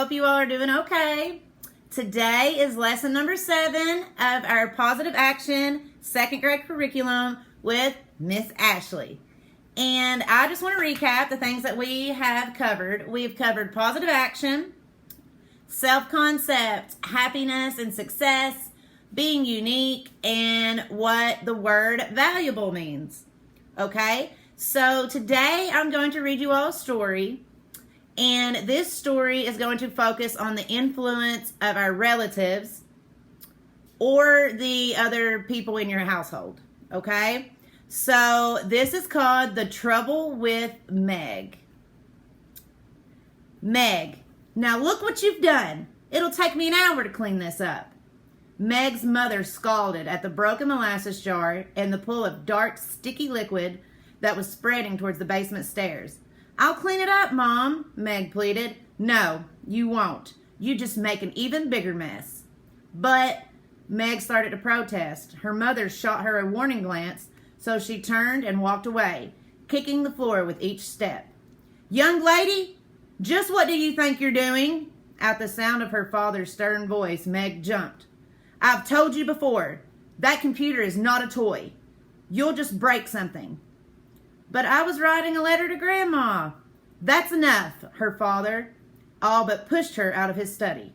hope you all are doing okay. Today is lesson number 7 of our Positive Action 2nd grade curriculum with Miss Ashley. And I just want to recap the things that we have covered. We've covered positive action, self-concept, happiness and success, being unique, and what the word valuable means. Okay, so today I'm going to read you all a story. And this story is going to focus on the influence of our relatives or the other people in your household, okay? So this is called The Trouble with Meg. Meg, now look what you've done. It'll take me an hour to clean this up. Meg's mother scalded at the broken molasses jar and the pool of dark, sticky liquid that was spreading towards the basement stairs. I'll clean it up, Mom, Meg pleaded. No, you won't. You just make an even bigger mess. But Meg started to protest. Her mother shot her a warning glance, so she turned and walked away, kicking the floor with each step. Young lady, just what do you think you're doing? At the sound of her father's stern voice, Meg jumped. I've told you before, that computer is not a toy. You'll just break something. But I was writing a letter to Grandma. That's enough, her father all but pushed her out of his study.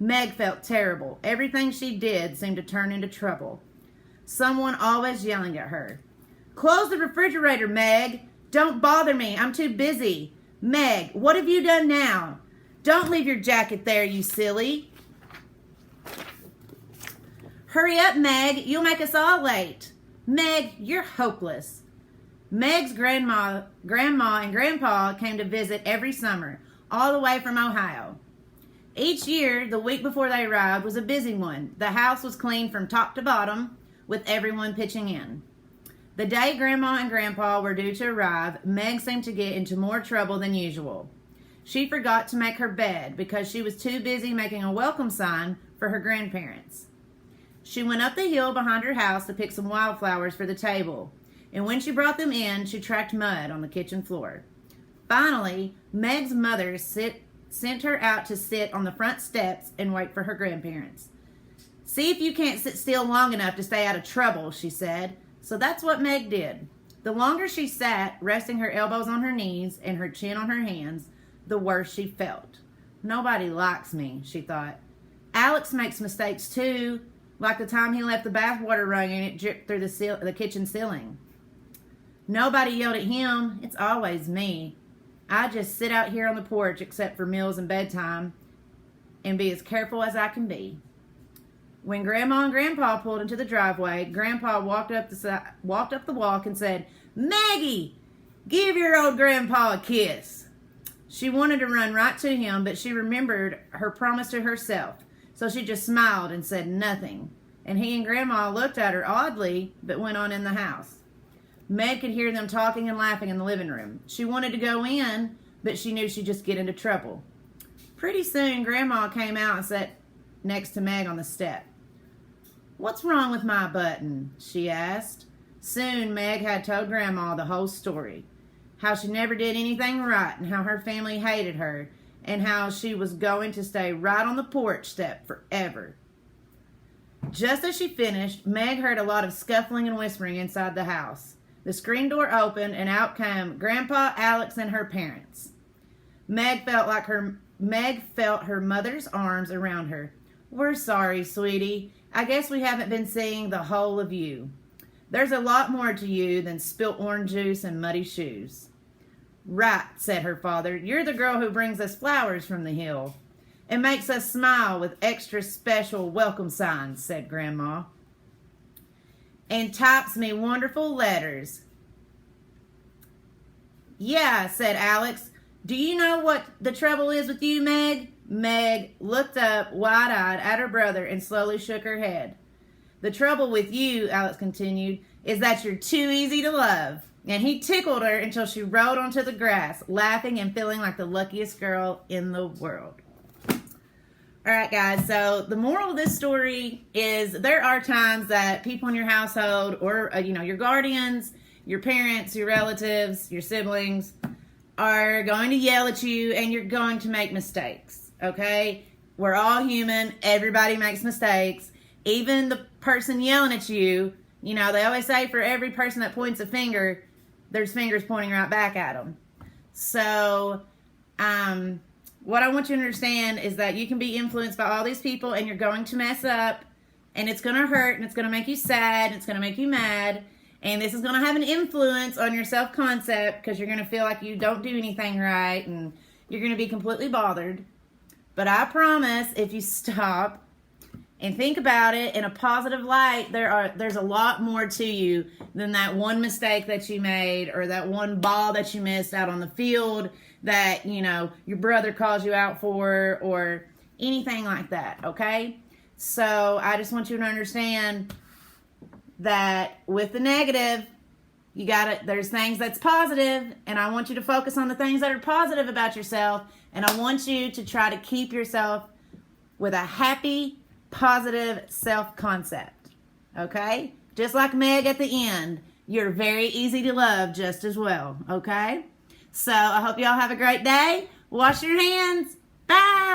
Meg felt terrible. Everything she did seemed to turn into trouble. Someone always yelling at her. Close the refrigerator, Meg. Don't bother me. I'm too busy. Meg, what have you done now? Don't leave your jacket there, you silly. Hurry up, Meg. You'll make us all late. Meg, you're hopeless. Meg's grandma and grandpa came to visit every summer, all the way from Ohio. Each year, the week before they arrived was a busy one. The house was cleaned from top to bottom, with everyone pitching in. The day Grandma and Grandpa were due to arrive, Meg seemed to get into more trouble than usual. She forgot to make her bed because she was too busy making a welcome sign for her grandparents. She went up the hill behind her house to pick some wildflowers for the table. And when she brought them in, she tracked mud on the kitchen floor. Finally, Meg's mother sent her out to sit on the front steps and wait for her grandparents. See if you can't sit still long enough to stay out of trouble, she said. So that's what Meg did. The longer she sat, resting her elbows on her knees and her chin on her hands, the worse she felt. Nobody likes me, she thought. Alex makes mistakes too, like the time he left the bathwater running and it dripped through the kitchen ceiling. Nobody yelled at him. It's always me. I just sit out here on the porch except for meals and bedtime and be as careful as I can be. When Grandma and Grandpa pulled into the driveway, Grandpa walked up the walk and said, Maggie, give your old grandpa a kiss. She wanted to run right to him, but she remembered her promise to herself, so she just smiled and said nothing. And he and Grandma looked at her oddly, but went on in the house. Meg could hear them talking and laughing in the living room. She wanted to go in, but she knew she'd just get into trouble. Pretty soon, Grandma came out and sat next to Meg on the step. What's wrong with my button? She asked. Soon, Meg had told Grandma the whole story. How she never did anything right and how her family hated her and how she was going to stay right on the porch step forever. Just as she finished, Meg heard a lot of scuffling and whispering inside the house. The screen door opened, and out came Grandpa, Alex, and her parents. Meg felt her mother's arms around her. We're sorry, sweetie. I guess we haven't been seeing the whole of you. There's a lot more to you than spilt orange juice and muddy shoes. Right, said her father. You're the girl who brings us flowers from the hill and makes us smile with extra special welcome signs, said Grandma. And types me wonderful letters. Yeah, said Alex. Do you know what the trouble is with you, Meg? Meg looked up wide-eyed at her brother and slowly shook her head. The trouble with you, Alex continued, is that you're too easy to love. And he tickled her until she rolled onto the grass, laughing and feeling like the luckiest girl in the world. All right, guys, so the moral of this story is there are times that people in your household or, your guardians, your parents, your relatives, your siblings are going to yell at you and you're going to make mistakes. okay? We're all human. Everybody makes mistakes. Even the person yelling at you, you know, they always say for every person that points a finger, there's fingers pointing right back at them. So, what I want you to understand is that you can be influenced by all these people, and you're going to mess up, and it's going to hurt, and it's going to make you sad, and it's going to make you mad, and this is going to have an influence on your self-concept because you're going to feel like you don't do anything right, and you're going to be completely bothered. But I promise, if you stop and think about it in a positive light, there's a lot more to you than that one mistake that you made, or that one ball that you missed out on the field that, you know, your brother calls you out for, or anything like that, okay? So I just want you to understand that with the negative, there's things that's positive, and I want you to focus on the things that are positive about yourself, and I want you to try to keep yourself with a happy, positive self-concept, okay? Just like Meg at the end, you're very easy to love just as well, okay? So I hope y'all have a great day. Wash your hands. Bye.